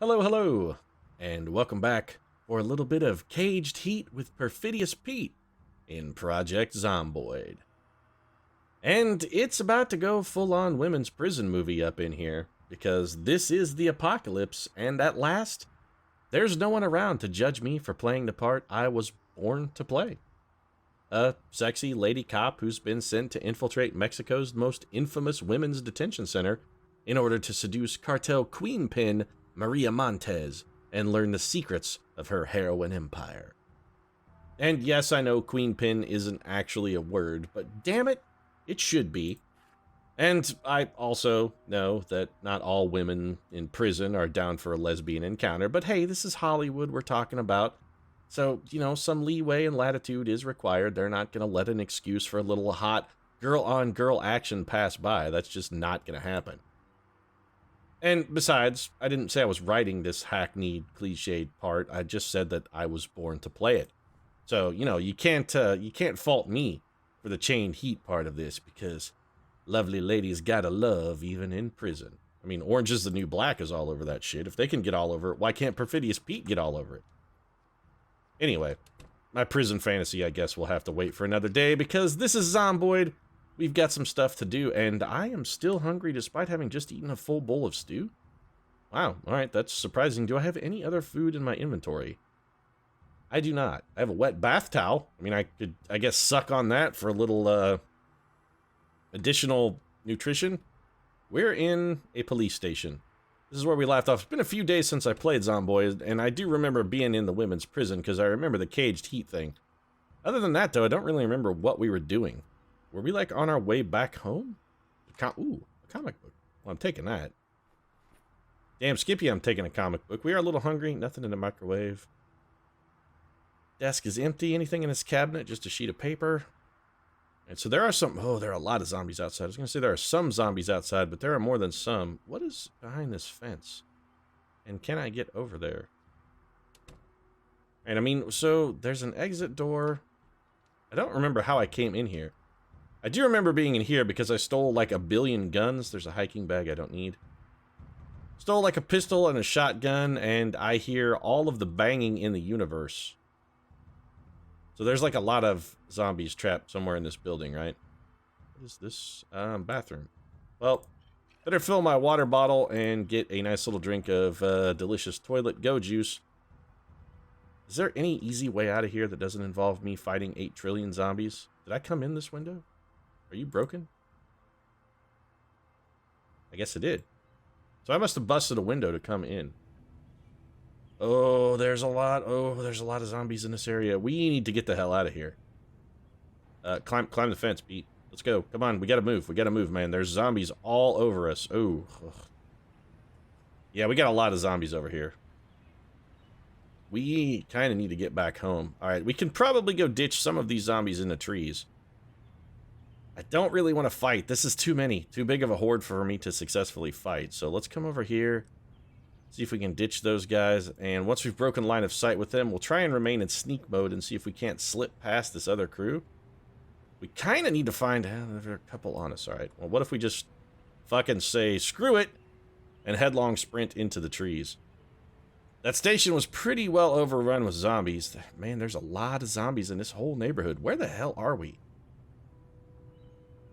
Hello, hello, and welcome back for a little bit of Caged Heat with Perfidious Pete in Project Zomboid. And it's about to go full-on women's prison movie up in here, because this is the apocalypse, and at last, there's no one around to judge me for playing the part I was born to play. A sexy lady cop who's been sent to infiltrate Mexico's most infamous women's detention center in order to seduce cartel queenpin Maria Montez and learn the secrets of her heroin empire. And yes, I know queenpin isn't actually a word, but damn it, it should be. And I also know that not all women in prison are down for a lesbian encounter, but hey, this is Hollywood we're talking about. So, some leeway and latitude is required. They're not going to let an excuse for a little hot girl-on-girl action pass by. That's just not going to happen. And besides, I didn't say I was writing this hackneyed, cliched part. I just said that I was born to play it. So, you can't fault me for the chained heat part of this, because lovely ladies gotta love even in prison. I mean, Orange is the New Black is all over that shit. If they can get all over it, why can't Perfidious Pete get all over it? Anyway, my prison fantasy, I guess, will have to wait for another day, because this is Zomboid. We've got some stuff to do, and I am still hungry despite having just eaten a full bowl of stew. Wow, alright, that's surprising. Do I have any other food in my inventory? I do not. I have a wet bath towel. I mean, I could, I guess, suck on that for a little, additional nutrition. We're in a police station. This is where we left off. It's been a few days since I played Zomboid, and I do remember being in the women's prison, because I remember the caged heat thing. Other than that, though, I don't really remember what we were doing. Were we, like, on our way back home? Ooh, a comic book. Well, I'm taking that. Damn, Skippy, I'm taking a comic book. We are a little hungry. Nothing in the microwave. Desk is empty. Anything in this cabinet? Just a sheet of paper. And so there are some... Oh, there are a lot of zombies outside. I was going to say there are some zombies outside, but there are more than some. What is behind this fence? And can I get over there? And I mean, so there's an exit door. I don't remember how I came in here. I do remember being in here because I stole like a billion guns. There's a hiking bag I don't need. Stole like a pistol and a shotgun, and I hear all of the banging in the universe. So there's like a lot of zombies trapped somewhere in this building, right? What is this? Bathroom. Well, better fill my water bottle and get a nice little drink of delicious toilet go juice. Is there any easy way out of here that doesn't involve me fighting 8 trillion zombies? Did I come in this window? Are you broken? I guess I did. So I must have busted a window to come in. Oh, there's a lot. Oh, there's a lot of zombies in this area. We need to get the hell out of here. Climb the fence, Pete. Let's go. Come on, we gotta move. We gotta move, man. There's zombies all over us. Oh. Ugh. Yeah, we got a lot of zombies over here. We kind of need to get back home. Alright, we can probably go ditch some of these zombies in the trees. I don't really want to fight. This is too many. Too big of a horde for me to successfully fight. So let's come over here. See if we can ditch those guys. And once we've broken line of sight with them, we'll try and remain in sneak mode and see if we can't slip past this other crew. We kind of need to find... there are a couple on us. Alright. Well, what if we just fucking say, screw it, and headlong sprint into the trees? That station was pretty well overrun with zombies. Man, there's a lot of zombies in this whole neighborhood. Where the hell are we?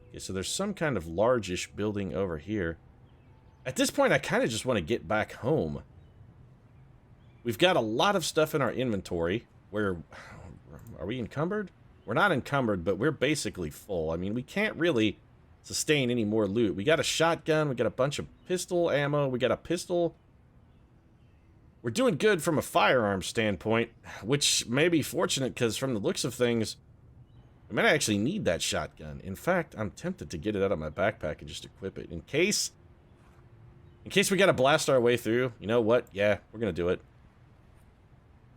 Okay, so there's some kind of largish building over here. At this point, I kind of just want to get back home. We've got a lot of stuff in our inventory. Are we encumbered? We're not encumbered, but we're basically full. I mean, we can't really sustain any more loot. We got a shotgun. We got a bunch of pistol ammo. We got a pistol. We're doing good from a firearm standpoint, which may be fortunate because from the looks of things, we might actually need that shotgun. In fact, I'm tempted to get it out of my backpack and just equip it in case we gotta blast our way through. You know what? Yeah, we're gonna do it.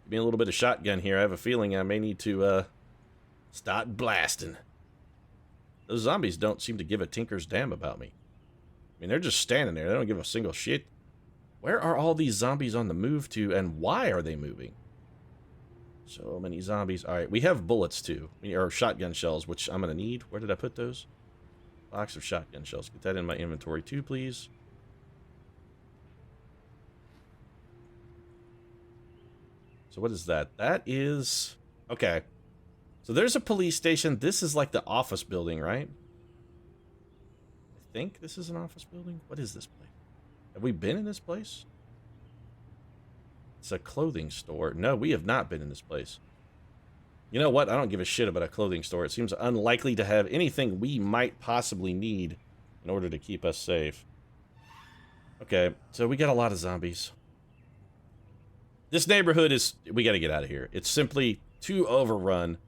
Give me a little bit of shotgun here. I have a feeling I may need to start blasting. Those zombies don't seem to give a tinker's damn about me. I mean, they're just standing there. They don't give a single shit. Where are all these zombies on the move to, and why are they moving? So many zombies. Alright, we have bullets too. Or shotgun shells, which I'm going to need. Where did I put those? Box of shotgun shells. Get that in my inventory too, please. So what is that? That is... Okay. So there's a police station. This is like the office building, right? I think this is an office building. What is this place? Have we been in this place? It's a clothing store. No, we have not been in this place. You know what? I don't give a shit about a clothing store. It seems unlikely to have anything we might possibly need in order to keep us safe. Okay, so we got a lot of zombies. This neighborhood is... We gotta get out of here. It's simply too overrun.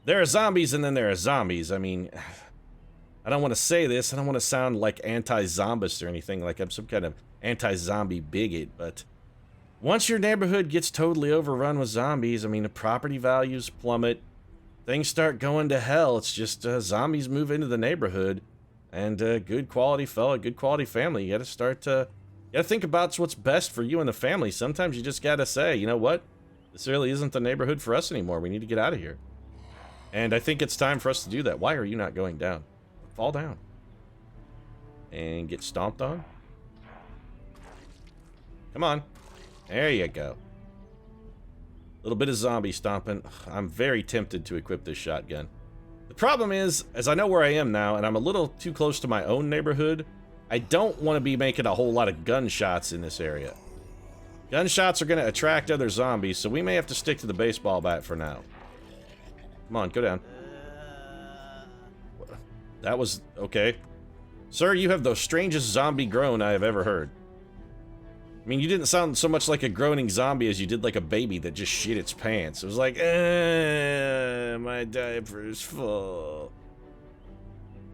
There are zombies and then there are zombies. I mean... I don't want to say this. I don't want to sound like anti-zombist or anything, like I'm some kind of anti-zombie bigot, but... Once your neighborhood gets totally overrun with zombies, I mean, the property values plummet. Things start going to hell. It's just zombies move into the neighborhood. And good quality fella, good quality family. You gotta start to... You gotta think about what's best for you and the family. Sometimes you just gotta say, you know what? This really isn't the neighborhood for us anymore. We need to get out of here. And I think it's time for us to do that. Why are you not going down? Fall down. And get stomped on. Come on. There you go. A little bit of zombie stomping. I'm very tempted to equip this shotgun. The problem is, as I know where I am now, and I'm a little too close to my own neighborhood, I don't want to be making a whole lot of gunshots in this area. Gunshots are going to attract other zombies, so we may have to stick to the baseball bat for now. Come on, go down. That was... okay. Sir, you have the strangest zombie groan I have ever heard. I mean, you didn't sound so much like a groaning zombie as you did like a baby that just shit its pants. It was like, my diaper's full.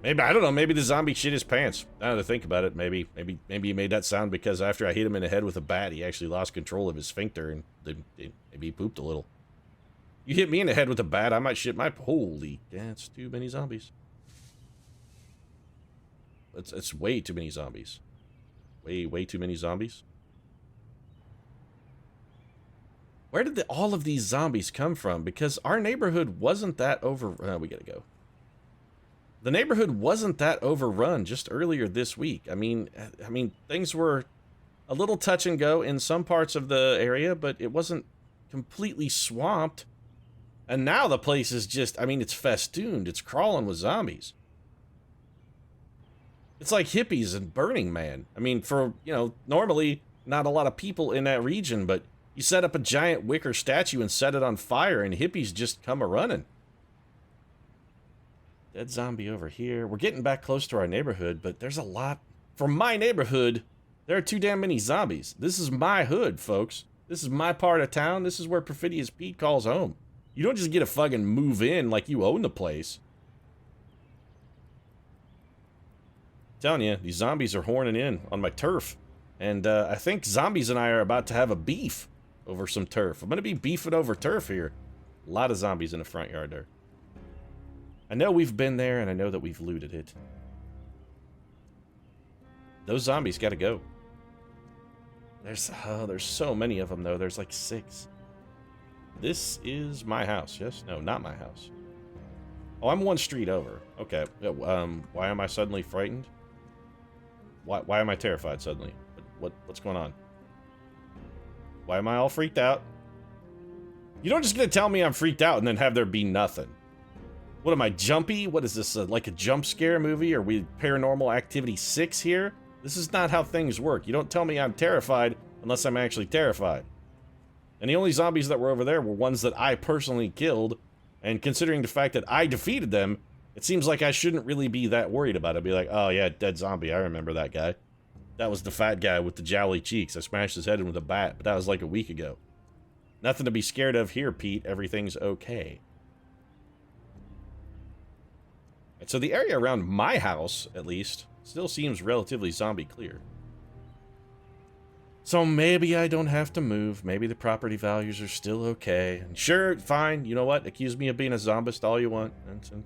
Maybe, I don't know, maybe the zombie shit his pants. Now that I think about it, maybe he made that sound because after I hit him in the head with a bat, he actually lost control of his sphincter and then maybe he pooped a little. You hit me in the head with a bat, I might shit my... Holy, yeah, it's too many zombies. It's way too many zombies. Way too many zombies. Where did all of these zombies come from? Because our neighborhood wasn't that we gotta go. The neighborhood wasn't that overrun just earlier this week. I mean, things were a little touch and go in some parts of the area, but it wasn't completely swamped. And now the place is just, I mean, it's festooned. It's crawling with zombies. It's like hippies and Burning Man. I mean, for, you know, normally not a lot of people in that region, but you set up a giant wicker statue and set it on fire and hippies just come a-running. Dead zombie over here. We're getting back close to our neighborhood, but there's a lot. For my neighborhood, there are too damn many zombies. This is my hood, folks. This is my part of town. This is where Perfidious Pete calls home. You don't just get to fucking move in like you own the place. I'm telling you, these zombies are horning in on my turf. And I think zombies and I are about to have a beef over some turf. I'm going to be beefing over turf here. A lot of zombies in the front yard there. I know we've been there, and I know that we've looted it. Those zombies got to go. There's so many of them, though. There's like 6. This is my house, yes? No, not my house. Oh, I'm one street over. Okay. Why am I suddenly frightened? Why am I terrified suddenly? What's going on? Why am I all freaked out? You don't just gonna tell me I'm freaked out and then have there be nothing. What am I, jumpy? What is this, like a jump scare movie? Are we Paranormal Activity 6 here? This is not how things work. You don't tell me I'm terrified unless I'm actually terrified. And the only zombies that were over there were ones that I personally killed, and considering the fact that I defeated them, it seems like I shouldn't really be that worried about it. Be like, oh yeah, dead zombie, I remember that guy. That was the fat guy with the jowly cheeks. I smashed his head in with a bat, but that was like a week ago. Nothing to be scared of here, Pete. Everything's okay. And so the area around my house, at least, still seems relatively zombie clear. So maybe I don't have to move. Maybe the property values are still okay. And sure, fine. You know what? Accuse me of being a zombist all you want. And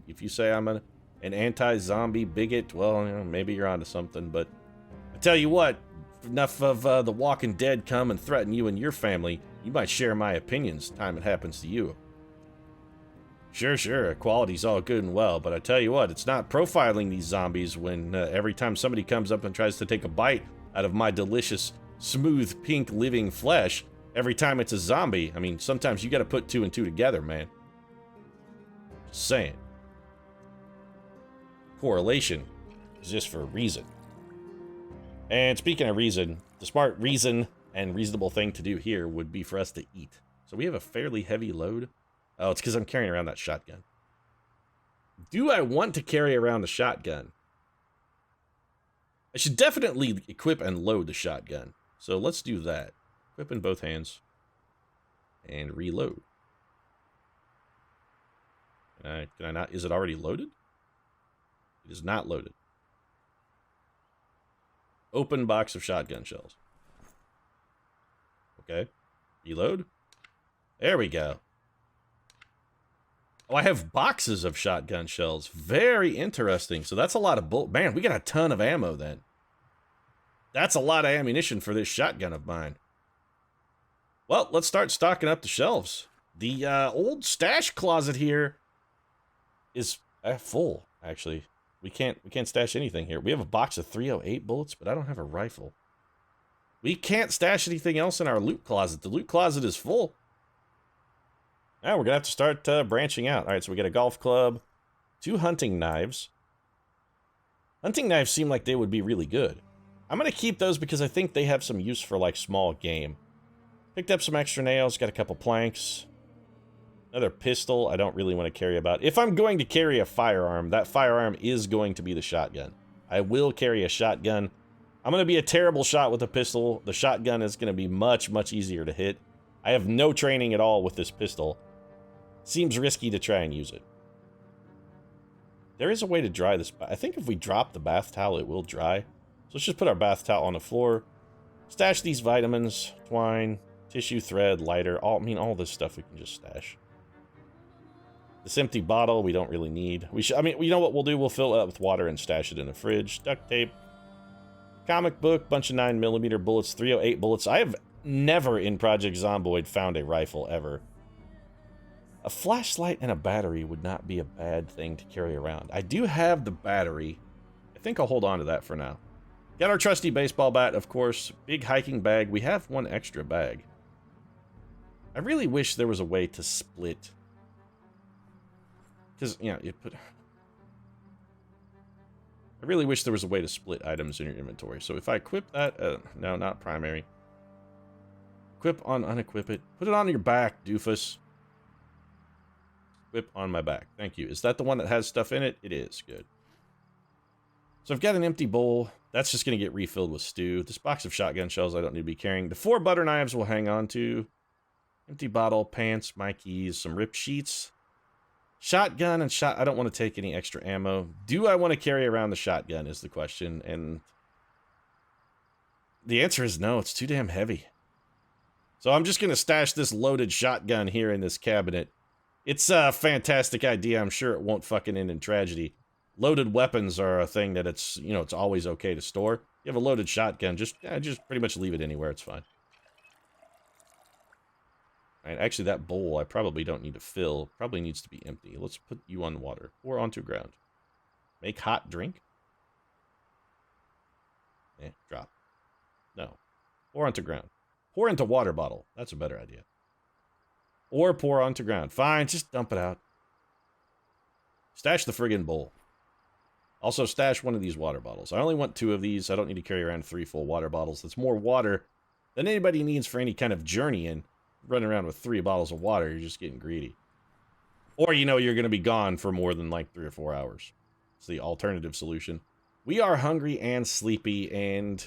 if you say I'm an anti-zombie bigot, well, you know, maybe you're onto something. But I tell you what, if enough of the Walking Dead come and threaten you and your family, you might share my opinions the time it happens to you. Sure, equality's all good and well, but I tell you what, it's not profiling these zombies when every time somebody comes up and tries to take a bite out of my delicious, smooth, pink living flesh, every time it's a zombie. I mean, sometimes you got to put 2 and 2 together, man. Just saying. Correlation exists for a reason. And speaking of reason, the smart reason and reasonable thing to do here would be for us to eat. So we have a fairly heavy load. Oh, it's because I'm carrying around that shotgun. Do I want to carry around the shotgun? I should definitely equip and load the shotgun. So let's do that. Equip in both hands. And reload. Can I not? Is it already loaded? It is not loaded. Open box of shotgun shells. Okay. Reload. There we go. Oh, I have boxes of shotgun shells. Very interesting. So that's a lot of man, we got a ton of ammo then. That's a lot of ammunition for this shotgun of mine. Well, let's start stocking up the shelves. The old stash closet here is full, actually. We can't stash anything here. We have a box of 308 bullets, but I don't have a rifle. We can't stash anything else in our loot closet. The loot closet is full. Now we're going to have to start branching out. All right, so we got a golf club, 2 hunting knives. Hunting knives seem like they would be really good. I'm going to keep those because I think they have some use for, like, small game. Picked up some extra nails, got a couple planks. Another pistol I don't really want to carry about. If I'm going to carry a firearm, that firearm is going to be the shotgun. I will carry a shotgun. I'm going to be a terrible shot with a pistol. The shotgun is going to be much, much easier to hit. I have no training at all with this pistol. Seems risky to try and use it. There is a way to dry this. I think if we drop the bath towel, it will dry. So let's just put our bath towel on the floor. Stash these vitamins, twine, tissue, thread, lighter. All this stuff we can just stash. This empty bottle we don't really need. You know what we'll do? We'll fill it up with water and stash it in the fridge. Duct tape. Comic book, bunch of 9mm bullets, 308 bullets. I have never in Project Zomboid found a rifle ever. A flashlight and a battery would not be a bad thing to carry around. I do have the battery. I think I'll hold on to that for now. Got our trusty baseball bat, of course. Big hiking bag. We have 1 extra bag. I really wish there was a way to split. Because, you know, I really wish there was a way to split items in your inventory. So if I equip that, no, not primary. Equip on unequip it. Put it on your back, doofus. Equip on my back. Thank you. Is that the one that has stuff in it? It is. Good. So I've got an empty bowl. That's just going to get refilled with stew. This box of shotgun shells I don't need to be carrying. The 4 butter knives we'll hang on to. Empty bottle, pants, my keys, some ripped sheets. Shotgun and I don't want to take any extra ammo. Do I want to carry around the shotgun is the question. And the answer is no. It's too damn heavy. So I'm just going to stash this loaded shotgun here in this cabinet. It's a fantastic idea. I'm sure it won't fucking end in tragedy. Loaded weapons are a thing that it's always okay to store. You have a loaded shotgun, just pretty much leave it anywhere. It's fine. All right, actually, that bowl I probably don't need to fill. Probably needs to be empty. Let's put you on water. Pour onto ground. Make hot drink. Drop. No. Pour onto ground. Pour into water bottle. That's a better idea. Or pour onto ground. Fine, just dump it out. Stash the friggin' bowl. Also, stash 1 of these water bottles. I only want 2 of these. I don't need to carry around 3 full water bottles. That's more water than anybody needs for any kind of journey in. Running around with 3 bottles of water, you're just getting greedy. Or, you're going to be gone for more than, like, 3 or 4 hours. It's the alternative solution. We are hungry and sleepy, and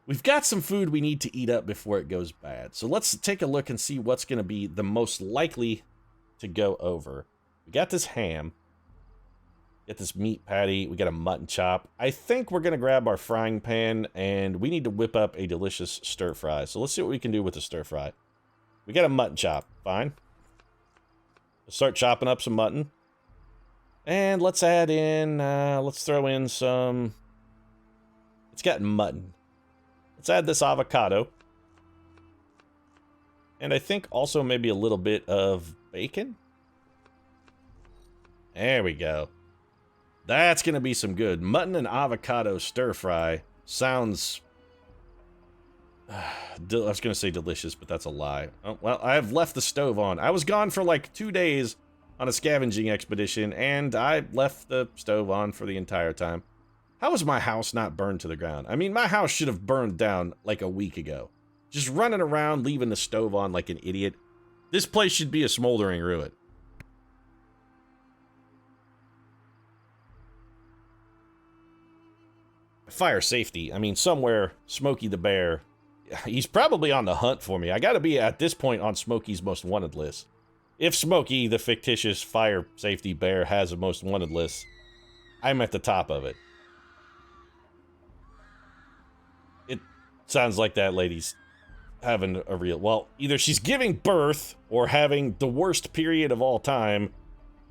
we've got some food we need to eat up before it goes bad. So let's take a look and see what's going to be the most likely to go over. We got this ham. Got this meat patty. We got a mutton chop. I think we're going to grab our frying pan, and we need to whip up a delicious stir fry. So let's see what we can do with the stir fry. We got a mutton chop. Fine. Let's start chopping up some mutton. And let's add in, let's throw in some, it's got mutton. Let's add this avocado. And I think also maybe a little bit of bacon. There we go. That's going to be some good. Mutton and avocado stir fry sounds I was going to say delicious, but that's a lie. Oh, well, I have left the stove on. I was gone for like 2 days on a scavenging expedition, and I left the stove on for the entire time. How was my house not burned to the ground? I mean, my house should have burned down like a week ago. Just running around, leaving the stove on like an idiot. This place should be a smoldering ruin. Fire safety. I mean, somewhere Smokey the Bear, he's probably on the hunt for me. I gotta be at this point on Smokey's most wanted list. If Smokey, the fictitious fire safety bear, has a most wanted list, I'm at the top of it. It sounds like that lady's having a real... Well, either she's giving birth or having the worst period of all time,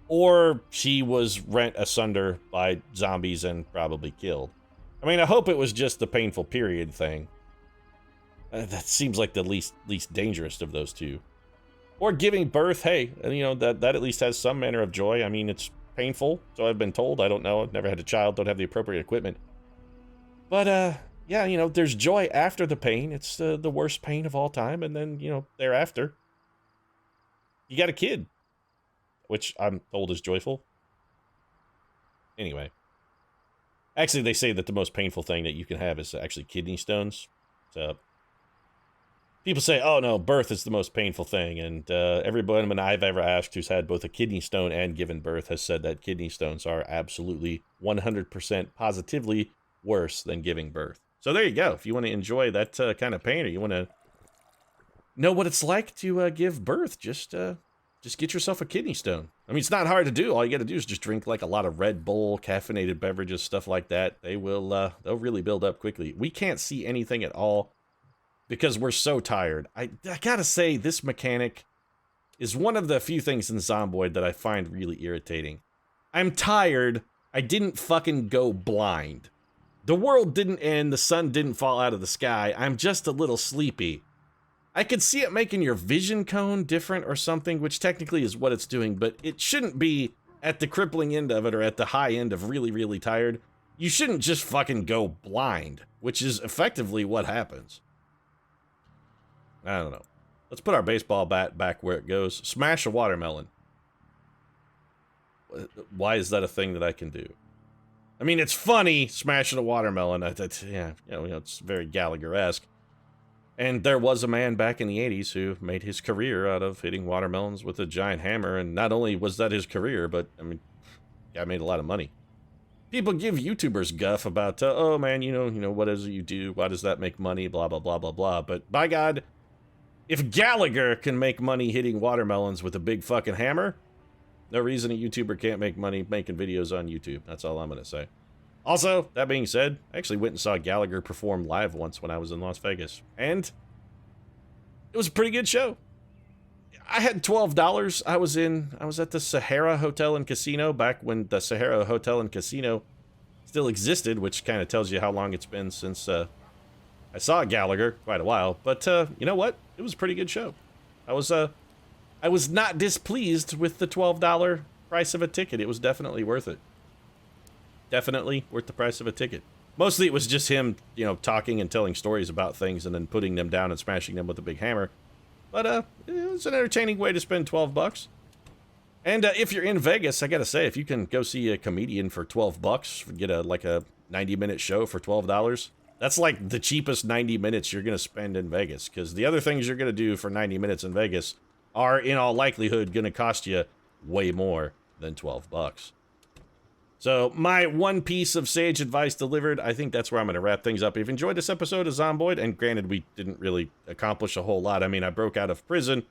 or she was rent asunder by zombies and probably killed. I mean, I hope it was just the painful period thing. That seems like the least dangerous of those two. Or giving birth, hey, you know, that at least has some manner of joy. I mean, it's painful, so I've been told. I don't know. I've never had a child, don't have the appropriate equipment. But, yeah, you know, there's joy after the pain. It's the worst pain of all time, and then, you know, thereafter, you got a kid, which I'm told is joyful. Anyway. Actually, they say that the most painful thing that you can have is actually kidney stones. So, people say, oh no, birth is the most painful thing. And every woman I've ever asked who's had both a kidney stone and given birth has said that kidney stones are absolutely 100% positively worse than giving birth. So there you go. If you want to enjoy that kind of pain, or you want to know what it's like to give birth, just get yourself a kidney stone. I mean, it's not hard to do. All you got to do is just drink like a lot of Red Bull, caffeinated beverages, stuff like that. They will, they'll really build up quickly. We can't see anything at all because we're so tired. I gotta say, this mechanic is one of the few things in Zomboid that I find really irritating. I'm tired. I didn't fucking go blind. The world didn't end. The sun didn't fall out of the sky. I'm just a little sleepy. I could see it making your vision cone different or something, which technically is what it's doing, but it shouldn't be at the crippling end of it or at the high end of really, really tired. You shouldn't just fucking go blind, which is effectively what happens. I don't know. Let's put our baseball bat back where it goes. Smash a watermelon. Why is that a thing that I can do? I mean, it's funny, smashing a watermelon. Yeah, you know, it's very Gallagher-esque. And there was a man back in the 80s who made his career out of hitting watermelons with a giant hammer, and not only was that his career, but, I mean, guy made a lot of money. People give YouTubers guff about, oh man, you know, what is it you do? Why does that make money? Blah, blah, blah, blah, blah. But by God, if Gallagher can make money hitting watermelons with a big fucking hammer, no reason a YouTuber can't make money making videos on YouTube. That's all I'm going to say. Also, that being said, I actually went and saw Gallagher perform live once when I was in Las Vegas, and it was a pretty good show. I had $12. I was at the Sahara Hotel and Casino back when the Sahara Hotel and Casino still existed, which kind of tells you how long it's been since I saw Gallagher, quite a while. But you know what? It was a pretty good show. I was not displeased with the $12 price of a ticket. It was definitely worth it. Definitely worth the price of a ticket. Mostly it was just him, you know, talking and telling stories about things and then putting them down and smashing them with a big hammer. But it was an entertaining way to spend $12. And if you're in Vegas, I gotta say, if you can go see a comedian for $12, get a 90-minute show for $12, that's like the cheapest 90 minutes you're gonna spend in Vegas. Because the other things you're gonna do for 90 minutes in Vegas are, in all likelihood, gonna cost you way more than $12. So, my one piece of sage advice delivered. I think that's where I'm going to wrap things up. If you enjoyed this episode of Zomboid, and granted, we didn't really accomplish a whole lot. I mean, I broke out of prison,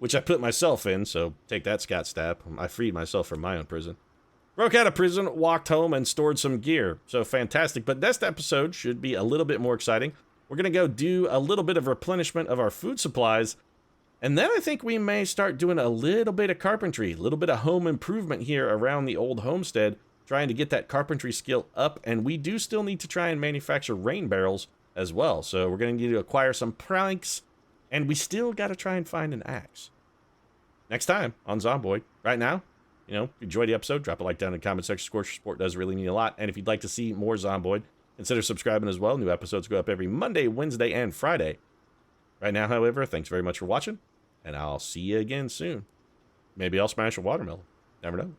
which I put myself in, so take that, Scott Stapp. I freed myself from my own prison. Broke out of prison, walked home, and stored some gear. So, fantastic. But next episode should be a little bit more exciting. We're going to go do a little bit of replenishment of our food supplies, and then I think we may start doing a little bit of carpentry, a little bit of home improvement here around the old homestead, trying to get that carpentry skill up, and we do still need to try and manufacture rain barrels as well. So we're going to need to acquire some planks, and we still got to try and find an axe. Next time on Zomboid. Right now, you know, if you enjoyed the episode, drop a like down in the comment section. Of course, your support does really mean a lot. And if you'd like to see more Zomboid, consider subscribing as well. New episodes go up every Monday, Wednesday, and Friday. Right now, however, thanks very much for watching, and I'll see you again soon. Maybe I'll smash a watermelon. Never know.